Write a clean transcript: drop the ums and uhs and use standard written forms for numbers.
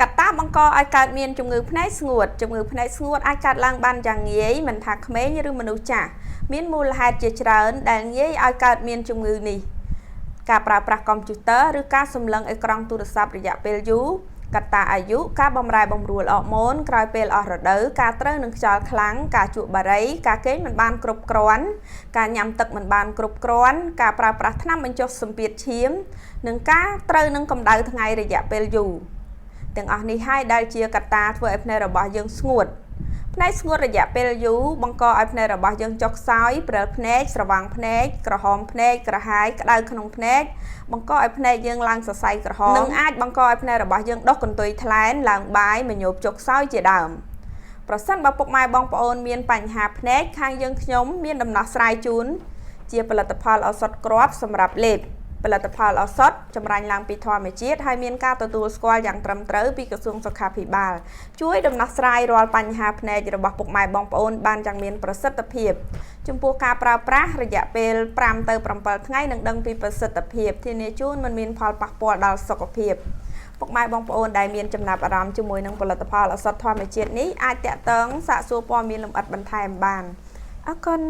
កត្តាបង្កឲ្យកើតមានជំងឺភ្នែកស្ងួតជំងឺភ្នែកស្ងួតអាចកើតឡើងបានយ៉ាងងាយមិនថាក្មេងឬមនុស្សចាស់មានមូលហេតុជាច្រើនដែលងាយឲ្យកើតមានជំងឺនេះការប្រើប្រាស់កុំព្យូទ័រឬការសម្លឹងអេក្រង់ទូរស័ព្ទរយៈពេលយូរកត្តាអាយុការបម្រែបម្រួលអរម៉ូនក្រោយពេលអស់រដូវការត្រូវនឹងខ្យល់ខ្លាំងការជក់បារីការគេងមិនបានគ្រប់គ្រាន់ការញ៉ាំទឹកមិនបានគ្រប់គ្រាន់ការប្រើប្រាស់ថ្នាំបញ្ចុះសម្ពាធឈាមនិងការត្រូវនឹងកម្ដៅថ្ងៃរយៈពេលយូរទាំងអស់នេះហើយដែលជាកត្តាធ្វើឲ្យភ្នែករបស់យើងស្ងួតភ្នែកស្ងួតរយៈពេលយូរបង្កឲ្យភ្នែករបស់យើងចុកខ្សោយព្រិលភ្នែកស្រវាំងភ្នែកក្រហមភ្នែកក្រហាយក្តៅក្នុងភ្នែកបង្កឲ្យភ្នែកយើងឡើងសរសៃក្រហមនិងអាចបង្កឲ្យភ្នែករបស់យើងដុះកន្ទុយថ្លែនឡើងបាយមញោបចុកខ្សោយជាដើមប្រសិនបើពុកម៉ែបងប្អូនមានបញ្ហាភ្នែកខាងយើងខ្ញុំមានដំណោះស្រាយជូនជាផលិតផលឱសថគ្រាប់សម្រាប់លេបផលិតផលឱសថចម្រាញ់ឡើងពីធម្មជាតិហើយមានការទទួលស្គាល់យ៉ាងត្រឹមត្រូវពីក្រសួងសុខាភិបាលជួយដំណោះស្រាយរាល់បញ្ហាភ្នែករបស់ពុកម៉ែបងប្អូនបានយ៉ាងមានប្រសិទ្ធភាពចំពោះការប្រើប្រាស់រយៈពេល5 ទៅ 7 ថ្ងៃនឹងដឹងពីប្រសិទ្ធភាពធានាជូនមិនមានផលប៉ះពាល់ដល់សុខភាពពុកម៉ែបងប្អូនដែលមានចំណាប់អារម្មណ៍ជាមួយនឹងផលិតផលឱសថធម្មជាតិនេះអាចតាក់ទងសាកសួរព័ត៌មានលម្អិតបន្ថែមបានអរគុណ